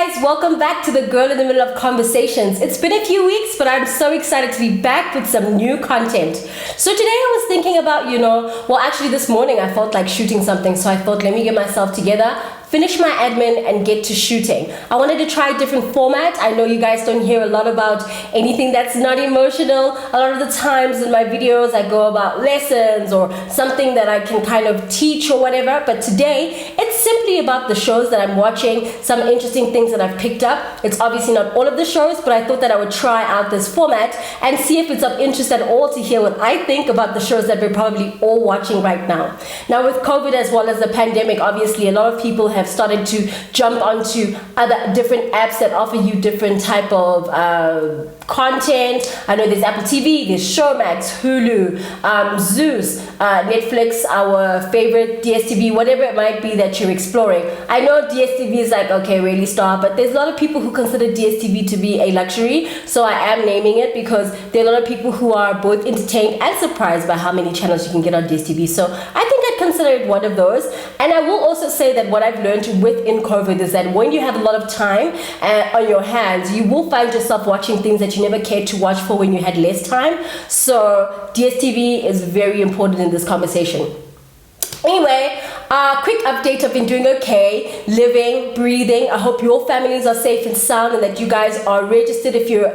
guys, welcome back to the Girl in the Middle of Conversations. It's been a few weeks, but I'm so excited to be back with some new content. So today I was thinking about, actually this morning I felt like shooting something, so I thought let me get myself together, finish my admin and get to shooting. I wanted to try a different format. I know you guys don't hear a lot about anything that's not emotional. A lot of the times in my videos I go about lessons or something that I can kind of teach or whatever, but today it's simply about the shows that I'm watching, some interesting things that I've picked up. It's obviously not all of the shows, but I thought that I would try out this format and see if it's of interest at all to hear what I think about the shows that we're probably all watching right now. Now with COVID as well as the pandemic, obviously a lot of people have started to jump onto other different apps that offer you different type of content. I know there's Apple TV, there's Showmax, Hulu, Zeus, Netflix, our favorite DSTV, whatever it might be that you're exploring. I know DSTV is like, okay, really stop, but there's a lot of people who consider DSTV to be a luxury, so I am naming it because there are a lot of people who are both entertained and surprised by how many channels you can get on DSTV. So I think I'd consider it one of those. And I will also say that what I've learned within COVID is that when you have a lot of time on your hands, you will find yourself watching things that you never cared to watch for when you had less time. So DSTV is very important in this conversation. Anyway, quick update. I've been doing okay, living, breathing. I hope your families are safe and sound and that you guys are registered if you're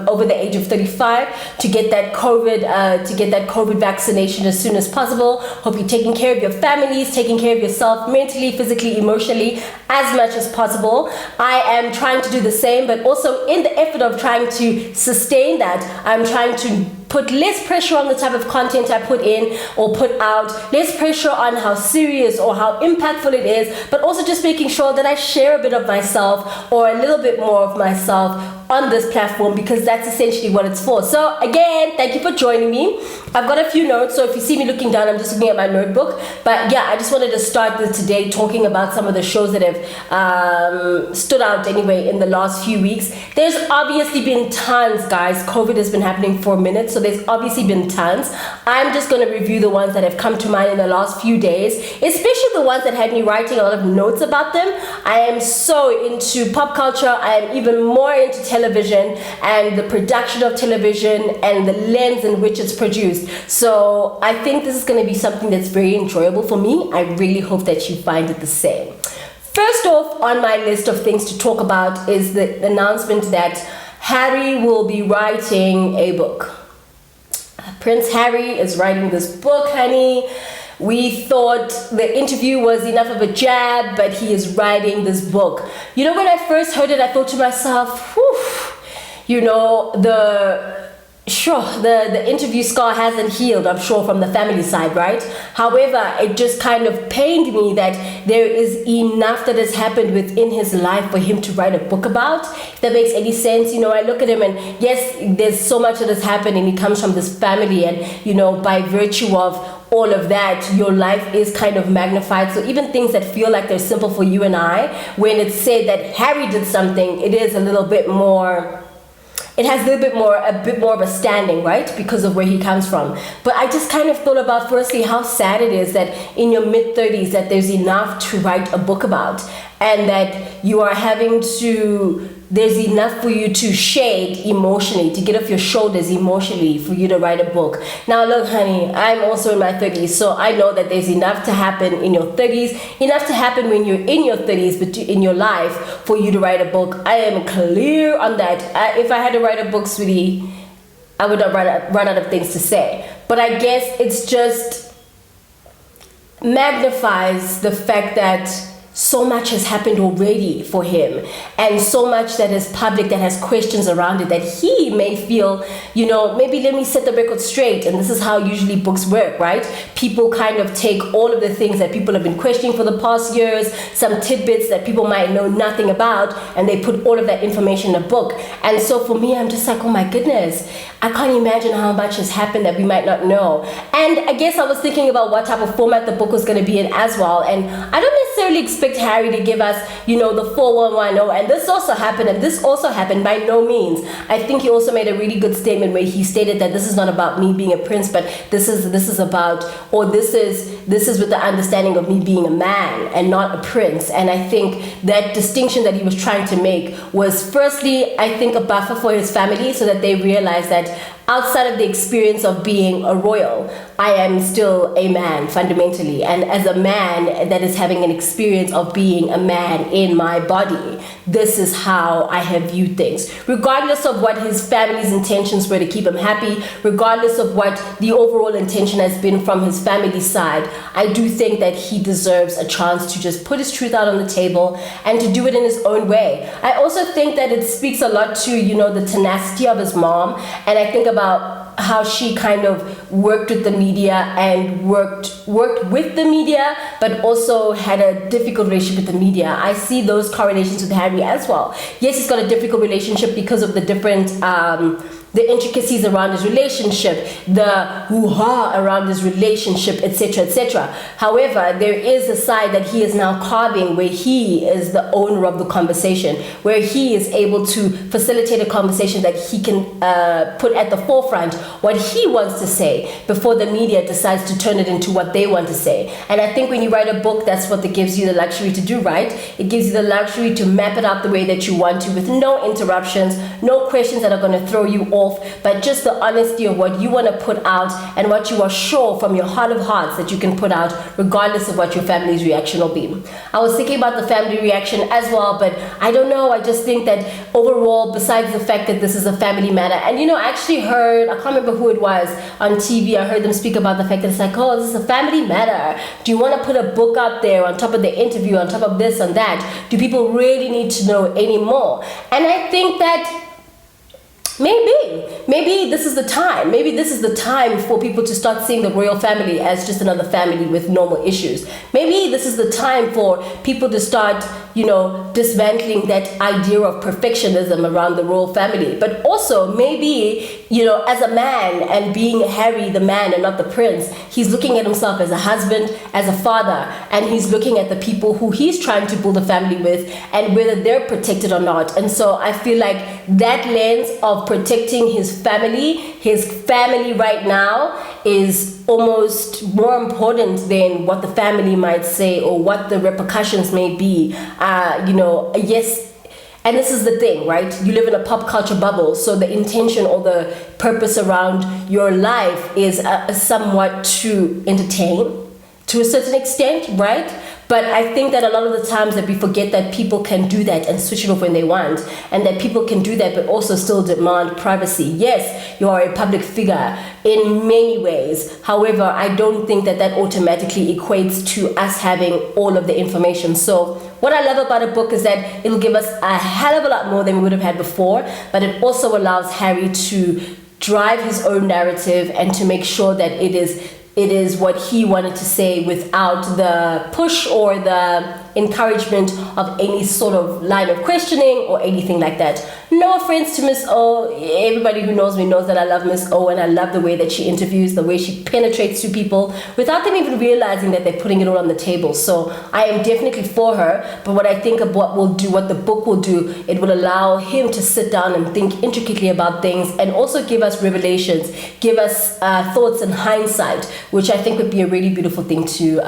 over the age of 35 to get that COVID vaccination as soon as possible. Hope you're taking care of your families, taking care of yourself mentally, physically, emotionally as much as possible. I am trying to do the same, but also in the effort of trying to sustain that, I'm trying to put less pressure on the type of content I put in or put out, less pressure on how serious or how impactful it is, but also just making sure that I share a bit of myself or a little bit more of myself on this platform, because that's essentially what it's for. So again, thank you for joining me. I've got a few notes, so if you see me looking down, I'm just looking at my notebook. But yeah, I just wanted to start this today talking about some of the shows that have stood out anyway in the last few weeks. There's obviously been tons, guys. COVID has been happening for a minute, so there's obviously been tons. I'm just going to review the ones that have come to mind in the last few days, especially the ones that had me writing a lot of notes about them. I am so into pop culture. I am even more into television and the production of television and the lens in which it's produced. So I think this is going to be something that's very enjoyable for me. I really hope that you find it the same. First off on my list of things to talk about is the announcement that Harry will be writing a book. Prince Harry is writing this book, honey. We thought the interview was enough of a jab, but he is writing this book. You know, when I first heard it, I thought to myself, the interview scar hasn't healed, I'm sure, from the family side, right? However, it just kind of pained me that there is enough that has happened within his life for him to write a book about. If that makes any sense. I look at him and yes, there's so much that has happened and he comes from this family and, by virtue of all of that, your life is kind of magnified. So even things that feel like they're simple for you and I, when it's said that Harry did something, it is a little bit more, it has a bit more of a standing, right? Because of where he comes from. But I just kind of thought about, firstly, how sad it is that in your mid-30s that there's enough to write a book about and that you are having to, there's enough for you to shade emotionally, to get off your shoulders emotionally for you to write a book. Now look, honey, I'm also in my 30s, so I know that there's enough to happen in your 30s, enough to happen when you're in your 30s, but in your life for you to write a book. I am clear on that. If I had to write a book, sweetie, I would not run out of things to say. But I guess it's just magnifies the fact that so much has happened already for him and so much that is public that has questions around it that he may feel, maybe let me set the record straight. And this is how usually books work, right? People kind of take all of the things that people have been questioning for the past years, some tidbits that people might know nothing about, and they put all of that information in a book. And so for me, I'm just like, oh my goodness, I can't imagine how much has happened that we might not know. And I guess I was thinking about what type of format the book was going to be in as well. And I don't necessarily expect expect Harry to give us, the 4110, and this also happened, and this also happened. By no means. I think he also made a really good statement where he stated that this is not about me being a prince, but this is about, or this is with the understanding of me being a man and not a prince. And I think that distinction that he was trying to make was, firstly, I think, a buffer for his family, so that they realize that outside of the experience of being a royal, I am still a man fundamentally. And as a man that is having an experience of being a man in my body, this is how I have viewed things. Regardless of what his family's intentions were to keep him happy, regardless of what the overall intention has been from his family side, I do think that he deserves a chance to just put his truth out on the table and to do it in his own way. I also think that it speaks a lot to, the tenacity of his mom. And I think about how she kind of worked with the media and worked with the media, but also had a difficult relationship with the media. I see those correlations with Harry as well. Yes, he's got a difficult relationship because of the different the intricacies around his relationship, the hoo-ha around his relationship, etc., etc. However, there is a side that he is now carving where he is the owner of the conversation, where he is able to facilitate a conversation that he can put at the forefront what he wants to say before the media decides to turn it into what they want to say. And I think when you write a book, that's what it gives you the luxury to do, right? It gives you the luxury to map it out the way that you want to, with no interruptions, no questions that are going to throw you off, but just the honesty of what you want to put out and what you are sure from your heart of hearts that you can put out, regardless of what your family's reaction will be. I was thinking about the family reaction as well, but I don't know. I just think that overall, besides the fact that this is a family matter, and I actually heard, I can't remember who it was on TV, I heard them speak about the fact that it's like, oh, this is a family matter. Do you want to put a book out there on top of the interview, on top of this and that? Do people really need to know anymore? And I think that Maybe this is the time. Maybe this is the time for people to start seeing the royal family as just another family with normal issues. Maybe this is the time for people to start, dismantling that idea of perfectionism around the royal family. But also, maybe, as a man, and being Harry the man and not the prince, he's looking at himself as a husband, as a father, and he's looking at the people who he's trying to build a family with and whether they're protected or not. And so I feel like that lens of protecting his family right now is almost more important than what the family might say or what the repercussions may be. Yes, and this is the thing, right? You live in a pop culture bubble, so the intention or the purpose around your life is somewhat to entertain to a certain extent, right? But I think that a lot of the times that we forget that people can do that and switch it off when they want, and that people can do that but also still demand privacy. Yes, you are a public figure in many ways. However, I don't think that automatically equates to us having all of the information. So what I love about a book is that it'll give us a hell of a lot more than we would have had before, but it also allows Harry to drive his own narrative and to make sure that it is what he wanted to say without the push or the encouragement of any sort of line of questioning or anything like that. No offense to Miss O. Everybody who knows me knows that I love Miss O, and I love the way that she interviews, the way she penetrates to people without them even realizing that they're putting it all on the table. So I am definitely for her, but what I think of what the book will do, it will allow him to sit down and think intricately about things and also give us revelations, give us thoughts and hindsight, which I think would be a really beautiful thing to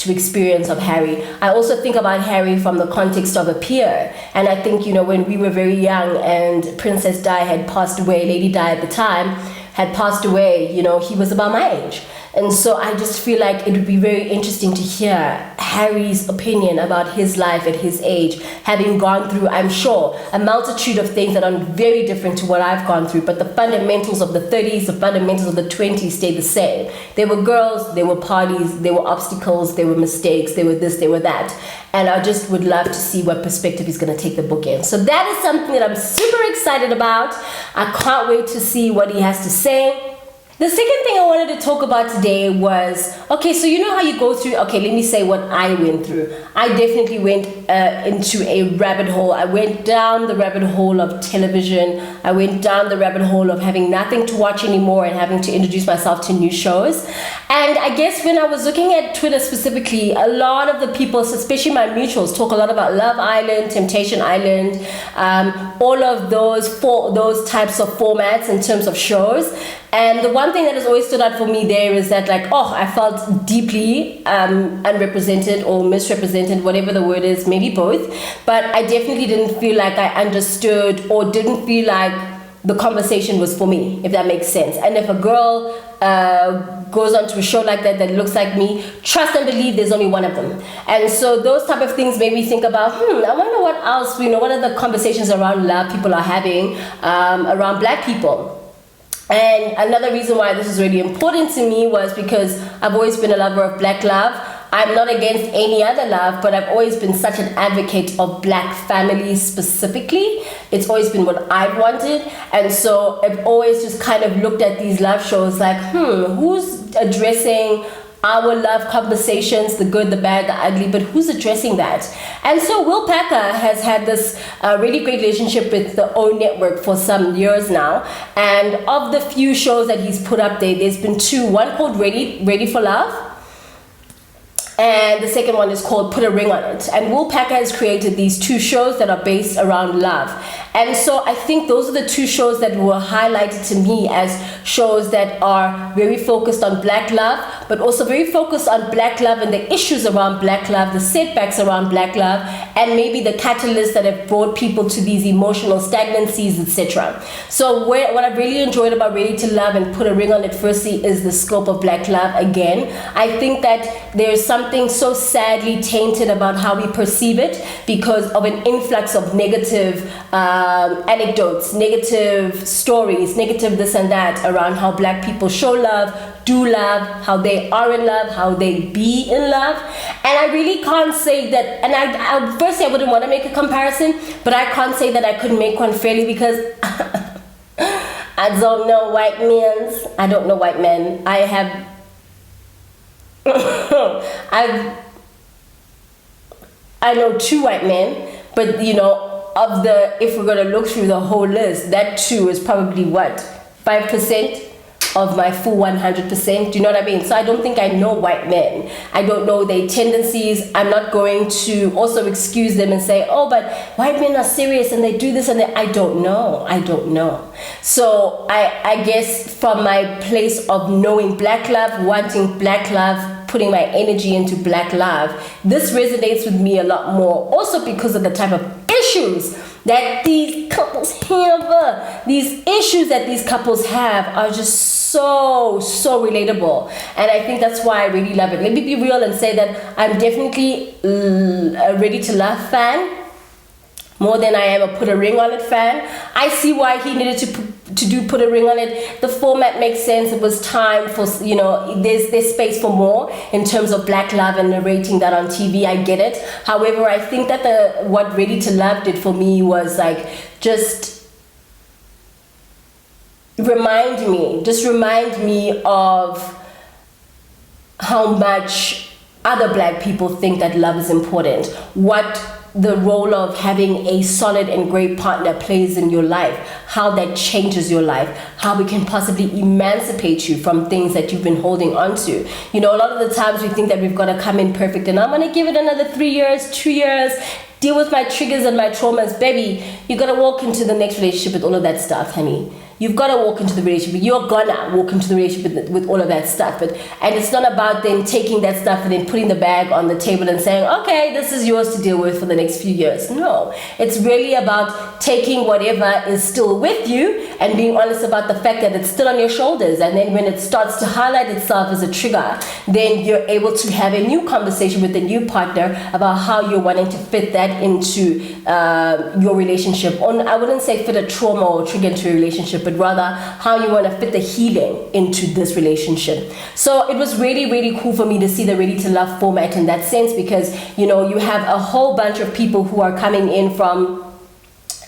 experience of Harry. I also think about Harry from the context of a peer, and I think when we were very young and Princess Di had passed away, Lady Di at the time had passed away, he was about my age. And so I just feel like it would be very interesting to hear Harry's opinion about his life at his age, having gone through, I'm sure, a multitude of things that are very different to what I've gone through, but the fundamentals of the 30s, the fundamentals of the 20s stayed the same. There were girls, there were parties, there were obstacles, there were mistakes, there were this, there were that. And I just would love to see what perspective he's going to take the book in. So that is something that I'm super excited about. I can't wait to see what he has to say. The second thing I wanted to talk about today was, okay, so you know how you go through, okay, let me say what I went through. I definitely went into a rabbit hole. I went down the rabbit hole of television. I went down the rabbit hole of having nothing to watch anymore and having to introduce myself to new shows. And I guess when I was looking at Twitter specifically, a lot of the people, especially my mutuals, talk a lot about Love Island, Temptation Island, all of those types of formats in terms of shows. And the one thing that has always stood out for me there is that, like, I felt deeply unrepresented or misrepresented, whatever the word is, maybe both. But I definitely didn't feel like I understood or didn't feel like the conversation was for me, if that makes sense. And if a girl goes onto a show like that looks like me, trust and believe there's only one of them. And so those type of things made me think about, I wonder what else, what are the conversations around love people are having around Black people. And another reason why this is really important to me was because I've always been a lover of Black love. I'm not against any other love, but I've always been such an advocate of Black families specifically. It's always been what I've wanted. And so I've always just kind of looked at these love shows like, who's addressing our love conversations, the good, the bad, the ugly, but who's addressing that? And so Will Packer has had this really great relationship with the O Network for some years now. And of the few shows that he's put up there, there's been two. One called Ready for Love, and the second one is called Put a Ring on It. And Will Packer has created these two shows that are based around love. And so I think those are the two shows that were highlighted to me as shows that are very focused on Black love, but also very focused on Black love and the issues around Black love, the setbacks around Black love, and maybe the catalysts that have brought people to these emotional stagnancies, etc. So what I've really enjoyed about Ready to Love and Put a Ring on It, firstly, is the scope of Black love again. I think that there's something so sadly tainted about how we perceive it because of an influx of negative anecdotes, negative stories, negative this and that around how Black people show love, do love, how they are in love, how they be in love. And I really can't say that, and I firstly I wouldn't want to make a comparison, but I can't say that I could make one fairly because I don't know white men. I don't know white men. I have I know two white men, but if we're gonna look through the whole list, that two is probably what, 5% of my full 100%. Do you know what I mean? So I don't think I know white men. I don't know their tendencies. I'm not going to also excuse them and say, oh, but white men are serious and they do this and that. I don't know. So I guess from my place of knowing Black love, wanting Black love, putting my energy into Black love, this resonates with me a lot more. Also because of the type of issues that these couples have. These issues that these couples have are just so relatable, and I think that's why I really love it. Let me be real and say that I'm definitely a Ready to Love fan more than I am a Put a Ring on It fan. I see why he needed to put a ring on it. The format makes sense. It was time for, there's space for more in terms of Black love and narrating that on TV. I get it. However, I think that what Ready to Love did for me was like just remind me of how much other Black people think that love is important. What the role of having a solid and great partner plays in your life, how that changes your life, how we can possibly emancipate you from things that you've been holding on to. A lot of the times we think that we've got to come in perfect and I'm going to give it another 3 years, 2 years, deal with my triggers and my traumas. Baby, you got to walk into the next relationship with all of that stuff, honey. You've got to walk into the relationship. You're gonna walk into the relationship with all of that stuff. And it's not about then taking that stuff and then putting the bag on the table and saying, okay, this is yours to deal with for the next few years. No, it's really about taking whatever is still with you and being honest about the fact that it's still on your shoulders. And then when it starts to highlight itself as a trigger, then you're able to have a new conversation with a new partner about how you're wanting to fit that into your relationship. I wouldn't say fit a trauma or trigger into a relationship, but rather how you want to fit the healing into this relationship. So it was really, really cool for me to see the Ready to Love format in that sense, because you have a whole bunch of people who are coming in from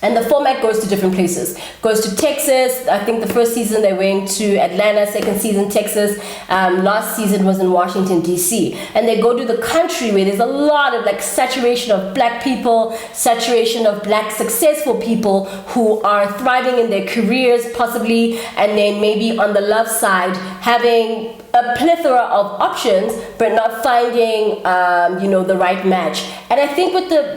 And the format goes to different places. Goes to Texas. I think the first season they went to Atlanta, second season Texas. Last season was in Washington, D.C. And they go to the country where there's a lot of like saturation of black people, saturation of black successful people who are thriving in their careers possibly, and then maybe on the love side having a plethora of options, but not finding, the right match. And I think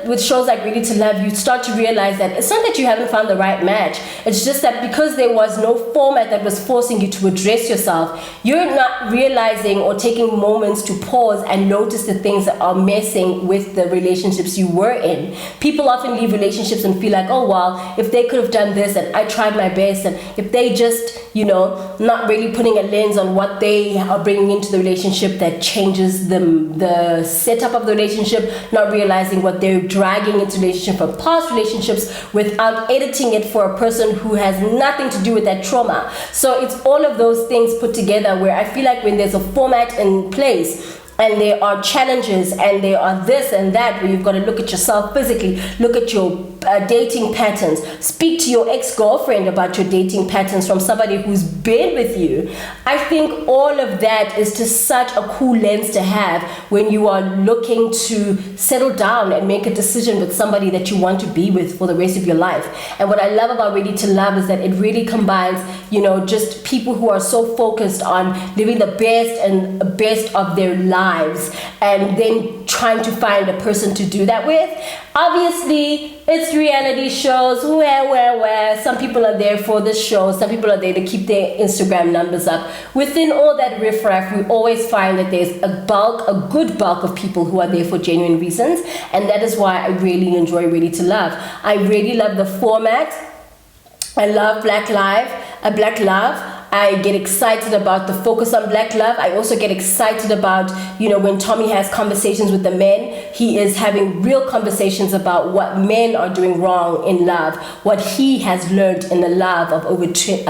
with shows like Ready to Love, you start to realize that it's not that you haven't found the right match. It's just that because there was no format that was forcing you to address yourself, you're not realizing or taking moments to pause and notice the things that are messing with the relationships you were in. People often leave relationships and feel like, oh, well, if they could have done this and I tried my best, and if they just, not really putting a lens on what they are bringing into the relationship that changes the setup of the relationship, not realizing what they're dragging into relationship from past relationships without editing it for a person who has nothing to do with that trauma. So it's all of those things put together where I feel like when there's a format in place and there are challenges and there are this and that where you've got to look at yourself physically, look at your dating patterns, speak to your ex-girlfriend about your dating patterns from somebody who's been with you. I think all of that is just such a cool lens to have when you are looking to settle down and make a decision with somebody that you want to be with for the rest of your life. And what I love about Ready to Love is that it really combines, just people who are so focused on living the best of their lives and then trying to find a person to do that with. Obviously, it's reality shows where some people are there for the show, some people are there to keep their Instagram numbers up. Within all that riffraff, we always find that there's a good bulk of people who are there for genuine reasons, and that is why I really enjoy Ready to Love. I really love the format. I love Black Love. I get excited about the focus on Black love. I also get excited about, when Tommy has conversations with the men, he is having real conversations about what men are doing wrong in love, what he has learned in the love of over 2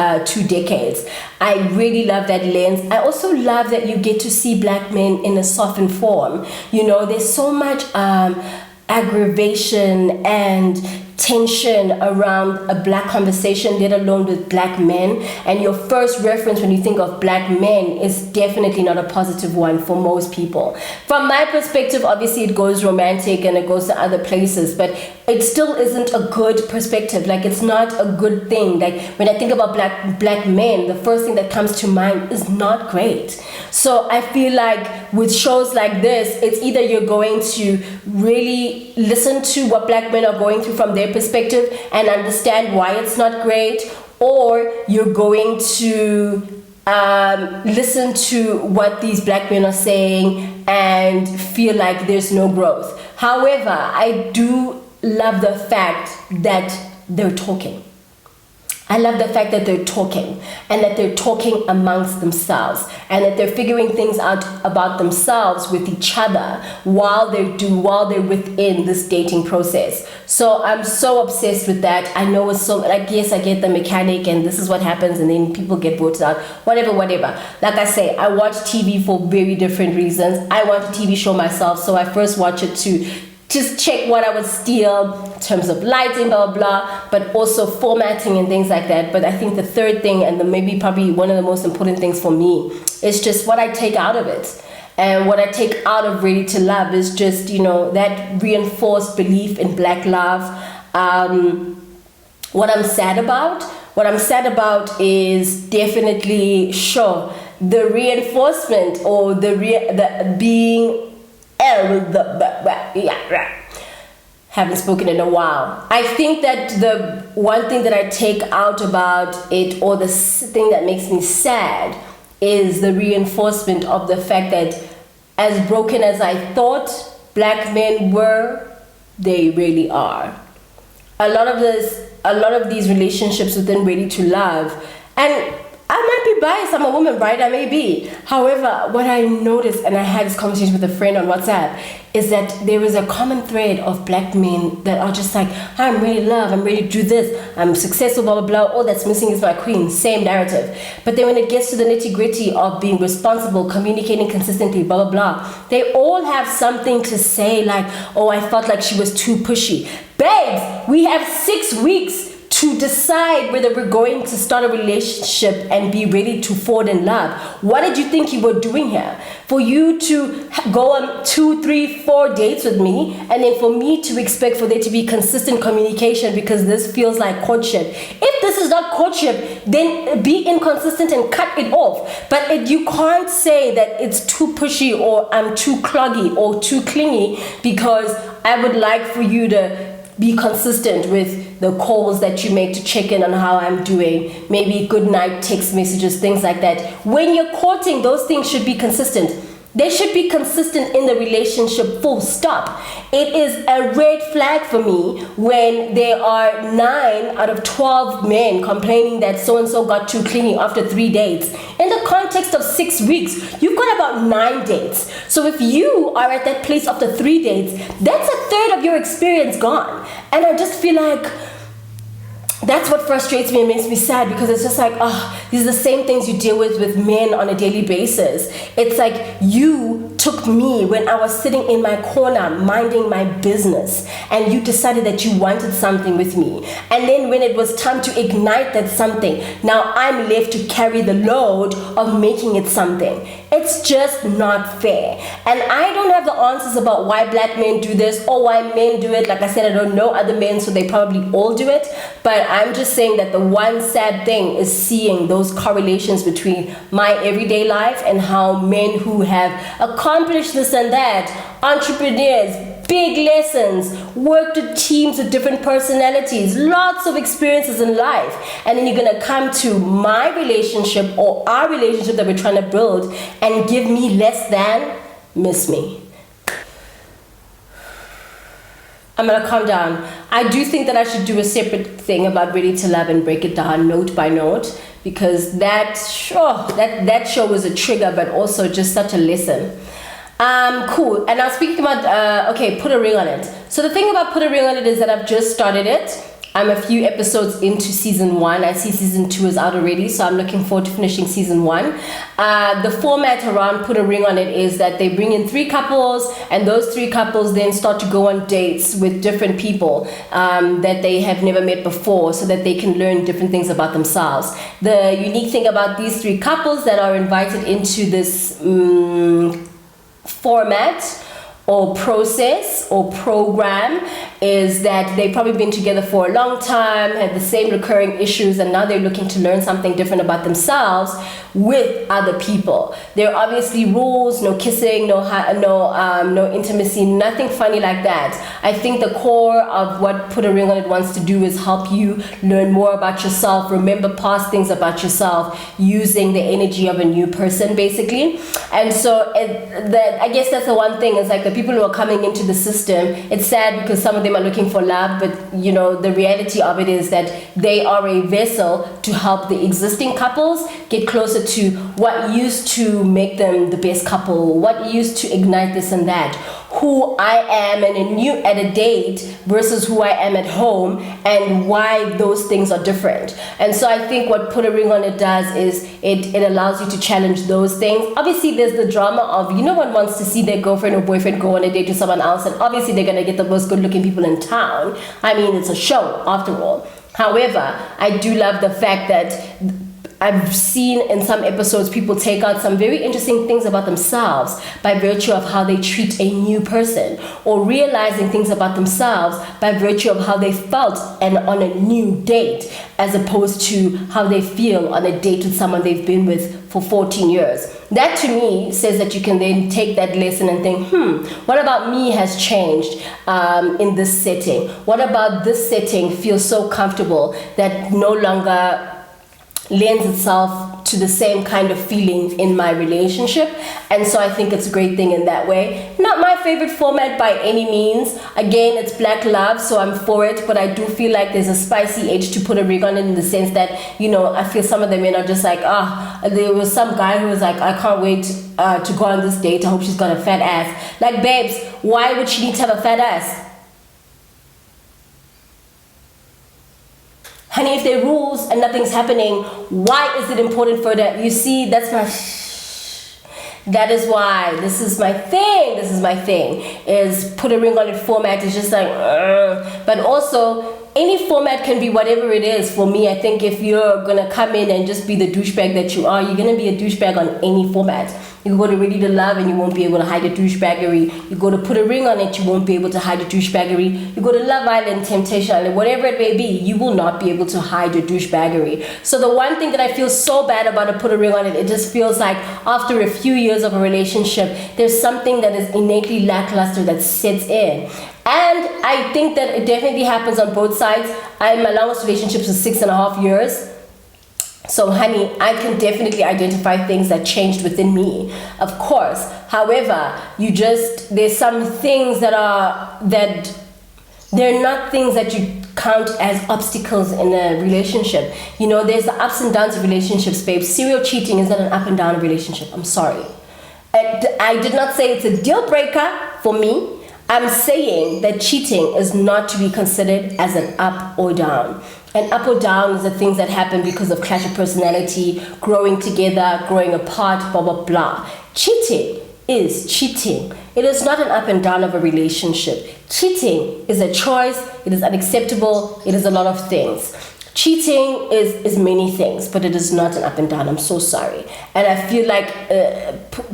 decades. I really love that lens. I also love that you get to see black men in a softened form. There's so much aggravation and tension around a black conversation, let alone with black men. And your first reference when you think of black men is definitely not a positive one for most people. From my perspective, obviously it goes romantic and it goes to other places, but it still isn't a good perspective. Like, it's not a good thing. Like, when I think about black men, the first thing that comes to mind is not great. So I feel like with shows like this, it's either you're going to really listen to what black men are going through from their perspective and understand why it's not great, or you're going to listen to what these black men are saying and feel like there's no growth. However, I do love the fact that they're talking. I love the fact that they're talking and that they're talking amongst themselves and that they're figuring things out about themselves with each other while they're within this dating process. So I'm so obsessed with that. I know it's so, like, yes, I get the mechanic and this is what happens and then people get voted out, whatever. Like I say, I watch TV for very different reasons. I watch a TV show myself, so I first watch it to just check what I would steal in terms of lighting, blah, blah, blah, but also formatting and things like that. But I think the third thing, and probably one of the most important things for me, is just what I take out of it. And what I take out of Ready to Love is just, that reinforced belief in black love. What I'm sad about is definitely, the reinforcement or the being haven't spoken in a while. I think that the one thing that I take out about it, or the thing that makes me sad, is the reinforcement of the fact that as broken as I thought black men were, they really are. A lot of these relationships within Ready to Love, and I might be be biased. I'm a woman, right? I may be. However, what I noticed, and I had this conversation with a friend on WhatsApp, is that there is a common thread of black men that are just like, I'm ready to love, I'm ready to do this, I'm successful, blah, blah, blah. All that's missing is my queen. Same narrative. But then when it gets to the nitty gritty of being responsible, communicating consistently, blah, blah, blah, they all have something to say like, oh, I felt like she was too pushy. Babes, we have 6 weeks to decide whether we're going to start a relationship and be ready to fall in love. What did you think you were doing here? For you to go on 2, 3, 4 dates with me, and then for me to expect for there to be consistent communication because this feels like courtship. If this is not courtship, then be inconsistent and cut it off. But you can't say that it's too pushy or I'm too cloggy or too clingy, because I would like for you to be consistent with the calls that you make to check in on how I'm doing, maybe good night text messages, things like that. When you're courting, those things should be consistent. They should be consistent in the relationship, full stop. It is a red flag for me when there are 9 out of 12 men complaining that so-and-so got too clingy after 3 dates. In the context of 6 weeks, you've got about 9 dates. So if you are at that place after 3 dates, that's a third of your experience gone. And I just feel like that's what frustrates me and makes me sad, because it's just like, these are the same things you deal with men on a daily basis. It's like you took me when I was sitting in my corner minding my business, and you decided that you wanted something with me. And then when it was time to ignite that something, now I'm left to carry the load of making it something. It's just not fair. And I don't have the answers about why black men do this or why men do it. Like I said, I don't know other men, so they probably all do it. But I'm just saying that the one sad thing is seeing those correlations between my everyday life and how men who have accomplished this and that, entrepreneurs, big lessons, worked with teams with different personalities, lots of experiences in life, and then you're gonna come to my relationship or our relationship that we're trying to build and give me less than, miss me. I'm gonna calm down. I do think that I should do a separate thing about Ready to Love and break it down note by note, because that show was a trigger, but also just such a lesson. Cool. And now speaking about, Put a Ring on It. So the thing about Put a Ring on It is that I've just started it. I'm a few episodes into season 1. I see season 2 is out already, so I'm looking forward to finishing season 1. The format around Put a Ring on It is that they bring in 3 couples, and those 3 couples then start to go on dates with different people that they have never met before, so that they can learn different things about themselves. The unique thing about these 3 couples that are invited into this format or process or program is that they've probably been together for a long time, had the same recurring issues, and now they're looking to learn something different about themselves with other people. There are obviously rules: no kissing, no intimacy, nothing funny like that. I think the core of what Put a Ring on It wants to do is help you learn more about yourself, remember past things about yourself, using the energy of a new person, basically. And so I guess that's the one thing, is like the people who are coming into the system, it's sad because some of them are looking for love, but the reality of it is that they are a vessel to help the existing couples get closer to what used to make them the best couple, what used to ignite this and that, who I am at a date versus who I am at home, and why those things are different. And so I think what Put a Ring on It does is it allows you to challenge those things. Obviously there's the drama of no one wants to see their girlfriend or boyfriend go on a date with someone else, and obviously they're going to get the most good looking people in town. I mean, it's a show after all. However, I do love the fact that I've seen in some episodes people take out some very interesting things about themselves by virtue of how they treat a new person, or realizing things about themselves by virtue of how they felt and on a new date, as opposed to how they feel on a date with someone they've been with for 14 years. That to me says that you can then take that lesson and think, what about me has changed in this setting? What about this setting feels so comfortable that no longer lends itself to the same kind of feeling in my relationship, and so I think it's a great thing in that way. Not my favorite format by any means. Again, it's black love, so I'm for it, but I do feel like there's a spicy edge to put a rig on it, in the sense that, you know, I feel some of the men are just like, there was some guy who was like, I can't wait to go on this date, I hope she's got a fat ass. Like, babes, why would she need to have a fat ass? Honey, if there are rules and nothing's happening, why is it important for that? You see, that's my... That is why. This is my thing. Is put a ring on it format is just like... But also, any format can be whatever it is. For me, I think if you're going to come in and just be the douchebag that you are, you're going to be a douchebag on any format. You go to Ready to Love and you won't be able to hide the douchebaggery. You go to Put a Ring on It, you won't be able to hide the douchebaggery. You go to Love Island, Temptation Island, whatever it may be, you will not be able to hide your douchebaggery. So the one thing that I feel so bad about a Put a Ring on It, it just feels like after a few years of a relationship, there's something that is innately lackluster that sets in. And I think that it definitely happens on both sides. My longest relationships was 6.5 years. So honey, I can definitely identify things that changed within me, of course. However, there's some things that they're not things that you count as obstacles in a relationship. You know, there's the ups and downs of relationships, babe. Serial cheating is not an up and down relationship. I'm sorry. I did not say it's a deal breaker for me. I'm saying that cheating is not to be considered as an up or down. An up or down is the things that happen because of clash of personality, growing together, growing apart, blah, blah, blah. Cheating is cheating. It is not an up and down of a relationship. Cheating is a choice. It is unacceptable. It is a lot of things. Cheating is many things, but it is not an up and down. I'm so sorry. And I feel like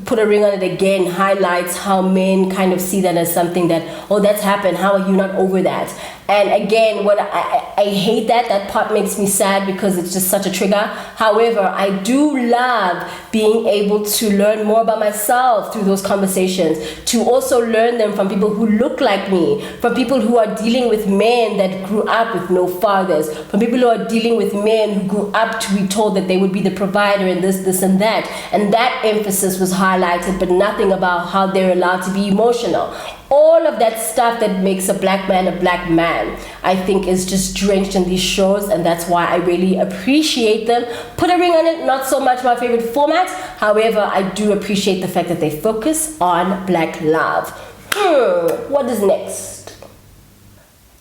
Put a Ring on It again highlights how men kind of see that as something that, oh, that's happened. How are you not over that? And again, what I hate that part makes me sad because it's just such a trigger. However, I do love being able to learn more about myself through those conversations, to also learn them from people who look like me, from people who are dealing with men that grew up with no fathers, from people who are dealing with men who grew up to be told that they would be the provider and this and that. And that emphasis was highlighted, but nothing about how they're allowed to be emotional. All of that stuff that makes a black man, I think is just drenched in these shows, and that's why I really appreciate them. Put a Ring on It, not so much my favorite format. However, I do appreciate the fact that they focus on black love. What is next?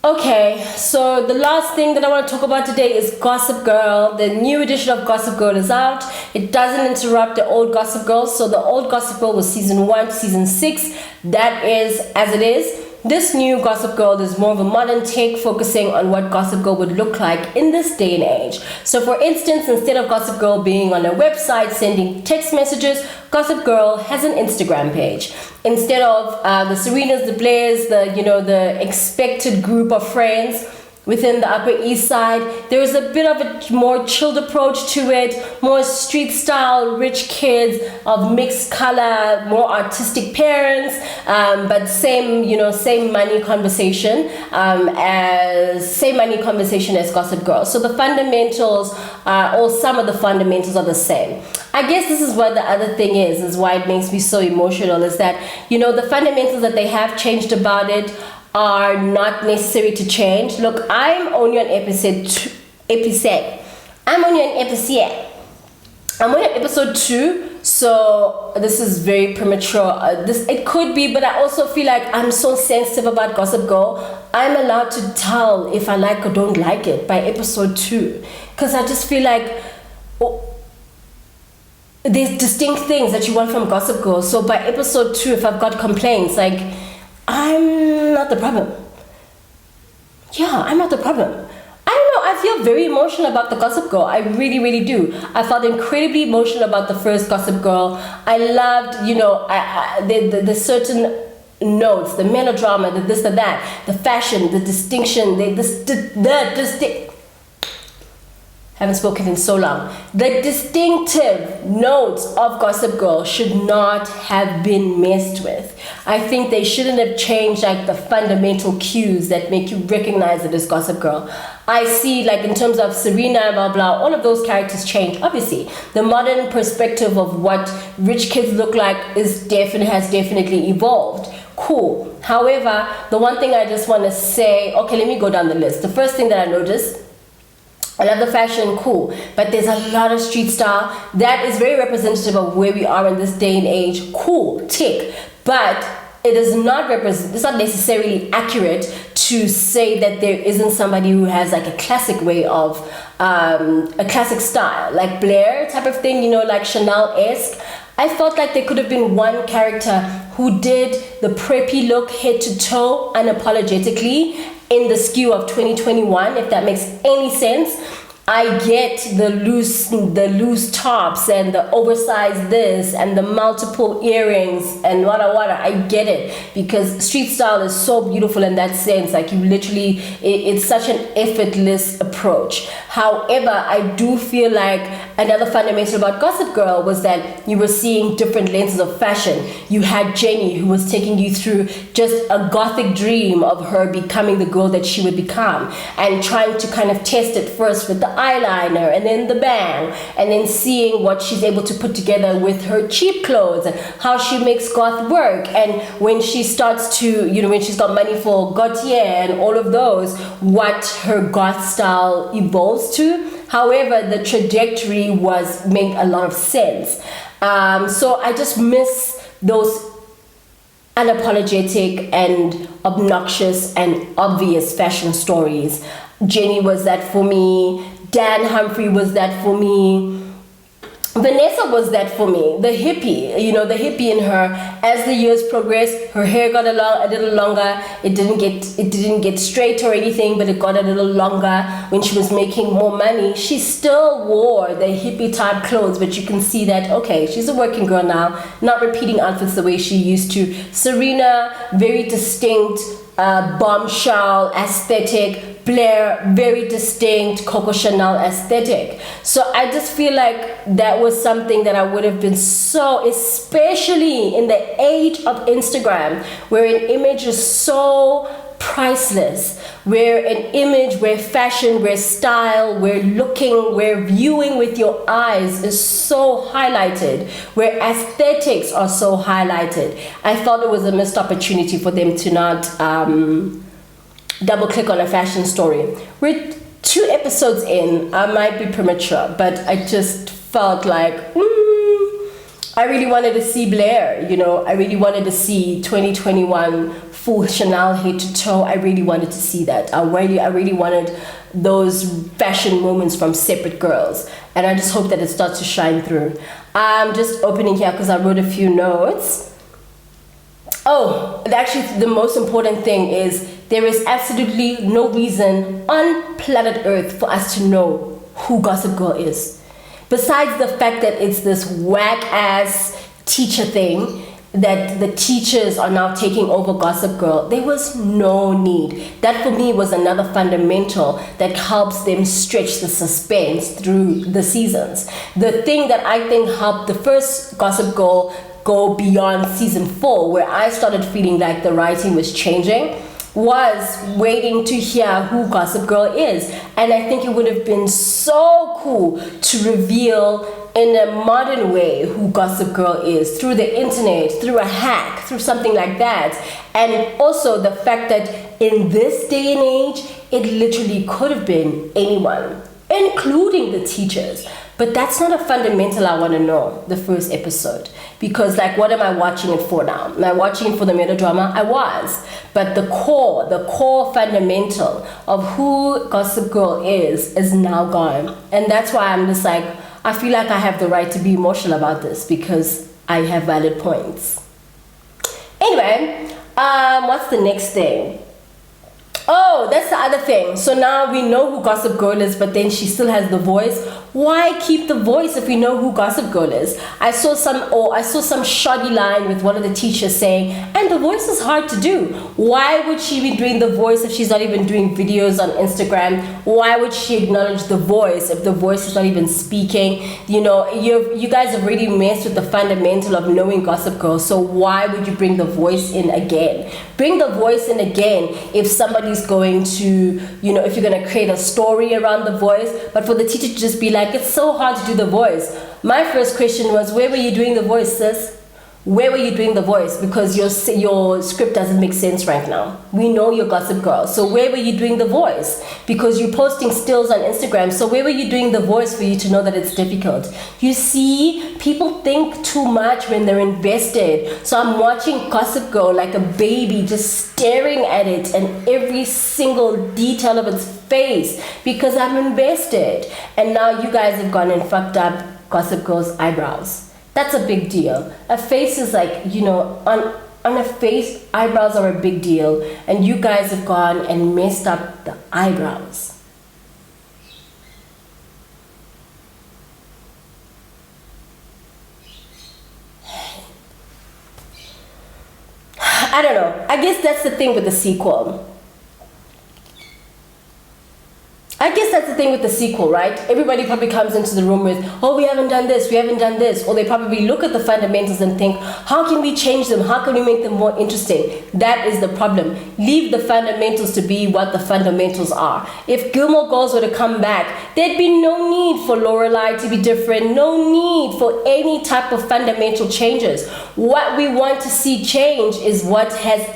Okay, so the last thing that I want to talk about today is Gossip Girl. The new edition of Gossip Girl is out. It doesn't interrupt the old Gossip Girl. So the old Gossip Girl was season 1 to season 6. That is as it is. This new Gossip Girl is more of a modern take, focusing on what Gossip Girl would look like in this day and age. So for instance, instead of Gossip Girl being on a website sending text messages, Gossip Girl has an Instagram page. Instead of the Serenas, the Blairs, the expected group of friends within the Upper East Side, there is a bit of a more chilled approach to it, more street style, rich kids of mixed color, more artistic parents, but same money conversation as Gossip Girl. So the fundamentals, or some of the fundamentals, are the same. I guess this is what the other thing is why it makes me so emotional, is that, the fundamentals that they have changed about it are not necessary to change. Look, I'm only on episode 2, so this is very premature. It could be, but I also feel like I'm so sensitive about Gossip Girl. I'm allowed to tell if I like or don't like it by episode 2, because I just feel like there's distinct things that you want from Gossip Girl. So by episode 2, if I've got complaints, like, I'm not the problem. Yeah, I'm not the problem. I don't know, I feel very emotional about the Gossip Girl. I really, really do. I felt incredibly emotional about the first Gossip Girl. I loved, the certain notes, the melodrama, the this, the that, the fashion, the distinction, Haven't spoken in so long. The distinctive notes of Gossip Girl should not have been messed with. I think they shouldn't have changed like the fundamental cues that make you recognize it as Gossip Girl. I see, like, in terms of Serena, blah blah, all of those characters changed. Obviously, the modern perspective of what rich kids look like has definitely evolved. Cool. However, the one thing I just want to say, okay, let me go down the list. The first thing that I noticed, I love the fashion, cool, but there's a lot of street style that is very representative of where we are in this day and age. Cool, tick, but it is not it's not necessarily accurate to say that there isn't somebody who has like a classic way of a classic style, like Blair type of thing, you know, like Chanel-esque. I felt like there could have been one character who did the preppy look head to toe unapologetically in the skew of 2021, if that makes any sense. I get the loose tops and the oversized this and the multiple earrings and wada. I get it, because street style is so beautiful in that sense. Like, you literally, it's such an effortless approach. However, I do feel like another fundamental about Gossip Girl was that you were seeing different lenses of fashion. You had Jenny, who was taking you through just a gothic dream of her becoming the girl that she would become, and trying to kind of test it first with the eyeliner and then the bang, and then seeing what she's able to put together with her cheap clothes and how she makes goth work. And when she starts to, you know, when she's got money for Gautier and all of those, what her goth style evolves to. However, the trajectory made a lot of sense. So I just miss those unapologetic and obnoxious and obvious fashion stories. Jenny was that for me. Dan Humphrey was that for me. Vanessa was that for me. The hippie, you know, the hippie in her. As the years progressed, her hair got a little longer. It didn't get straight or anything, but it got a little longer. When she was making more money, she still wore the hippie type clothes, but you can see that, okay, she's a working girl now, not repeating outfits the way she used to. Serena, very distinct bombshell aesthetic. Blair, very distinct Coco Chanel aesthetic. So I just feel like that was something that I would have been so, especially in the age of Instagram, where an image is so priceless, where an image, where fashion, where style, where looking, where viewing with your eyes is so highlighted, where aesthetics are so highlighted. I thought it was a missed opportunity for them to not double click on a fashion story. We're 2 episodes in. I might be premature, but I just felt like I really wanted to see Blair, you know. I really wanted to see 2021 full Chanel head to toe. I really wanted to see that. I really wanted those fashion moments from separate girls, and I just hope that it starts to shine through. I'm just opening here because I wrote a few notes. Oh, actually, the most important thing is there is absolutely no reason on planet Earth for us to know who Gossip Girl is. Besides the fact that it's this whack-ass teacher thing, that the teachers are now taking over Gossip Girl, there was no need. That for me was another fundamental that helps them stretch the suspense through the seasons. The thing that I think helped the first Gossip Girl go beyond season 4, where I started feeling like the writing was changing, was waiting to hear who Gossip Girl is. And I think it would have been so cool to reveal in a modern way who Gossip Girl is, through the internet, through a hack, through something like that. And also the fact that in this day and age, it literally could have been anyone, including the teachers. But that's not a fundamental I want to know, the first episode. Because, like, what am I watching it for now? Am I watching it for the melodrama? I was. But the core fundamental of who Gossip Girl is now gone. And that's why I'm just like, I feel like I have the right to be emotional about this, because I have valid points. Anyway, what's the next thing? Oh, that's the other thing. So now we know who Gossip Girl is, but then she still has the voice. Why keep the voice if we know who Gossip Girl is? I saw some shoddy line with one of the teachers saying, and the voice is hard to do. Why would she be doing the voice if she's not even doing videos on Instagram? Why would she acknowledge the voice if the voice is not even speaking? You know, you guys have already messed with the fundamental of knowing Gossip Girl, so why would you bring the voice in again? Bring the voice in again if somebody's going to, you know, if you're going to create a story around the voice. But for the teacher to just be like, it's so hard to do the voice. My first question was, where were you doing the voice, sis? Where were you doing the voice? Because your script doesn't make sense right now. We know you're Gossip Girl. So where were you doing the voice? Because you're posting stills on Instagram. So where were you doing the voice for you to know that it's difficult? You see, people think too much when they're invested. So I'm watching Gossip Girl like a baby, just staring at it and every single detail of its face because I'm invested. And now you guys have gone and fucked up Gossip Girl's eyebrows. That's a big deal. A face is like, you know, on a face, eyebrows are a big deal. And you guys have gone and messed up the eyebrows. I don't know. I guess that's the thing with the sequel. I guess that's the thing with the sequel, right? Everybody probably comes into the room with, oh, we haven't done this, we haven't done this. Or they probably look at the fundamentals and think, how can we change them? How can we make them more interesting? That is the problem. Leave the fundamentals to be what the fundamentals are. If Gilmore Girls were to come back, there'd be no need for Lorelai to be different, no need for any type of fundamental changes. What we want to see change is what has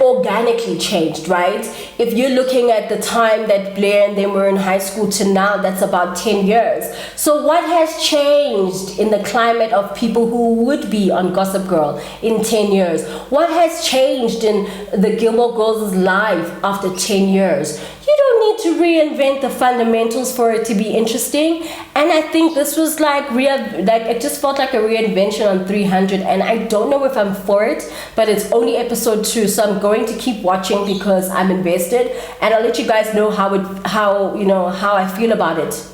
organically changed, right? If you're looking at the time that Blair and them were in high school to now, that's about 10 years. So what has changed in the climate of people who would be on Gossip Girl in 10 years? What has changed in the Gilmore Girls' life after 10 years? You don't need to reinvent the fundamentals for it to be interesting. And I think this was like it just felt like a reinvention on 300, and I don't know if I'm for it, but it's only episode 2, so I'm going to keep watching because I'm invested, and I'll let you guys know how I feel about it.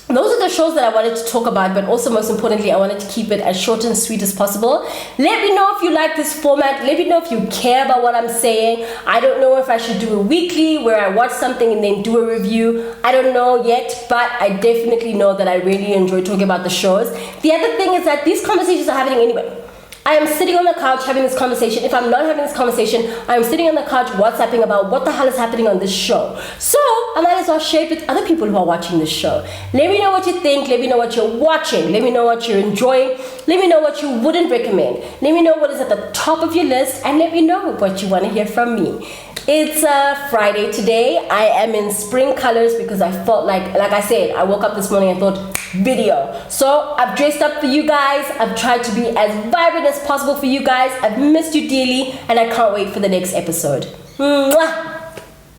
Those are the shows that I wanted to talk about, but also most importantly, I wanted to keep it as short and sweet as possible. Let me know if you like this format. Let me know if you care about what I'm saying. I don't know if I should do a weekly where I watch something and then do a review. I don't know yet, but I definitely know that I really enjoy talking about the shows. The other thing is that these conversations are happening anyway. I am sitting on the couch having this conversation. If I'm not having this conversation, I'm sitting on the couch WhatsApping about what the hell is happening on this show. So I might as well share it with other people who are watching this show. Let me know what you think. Let me know what you're watching. Let me know what you're enjoying. Let me know what you wouldn't recommend. Let me know what is at the top of your list, and let me know what you want to hear from me. It's Friday today. I am in spring colors because I felt like I said, I woke up this morning and thought, video. So I've dressed up for you guys. I've tried to be as vibrant as possible for you guys. I've missed you dearly, and I can't wait for the next episode. Mwah!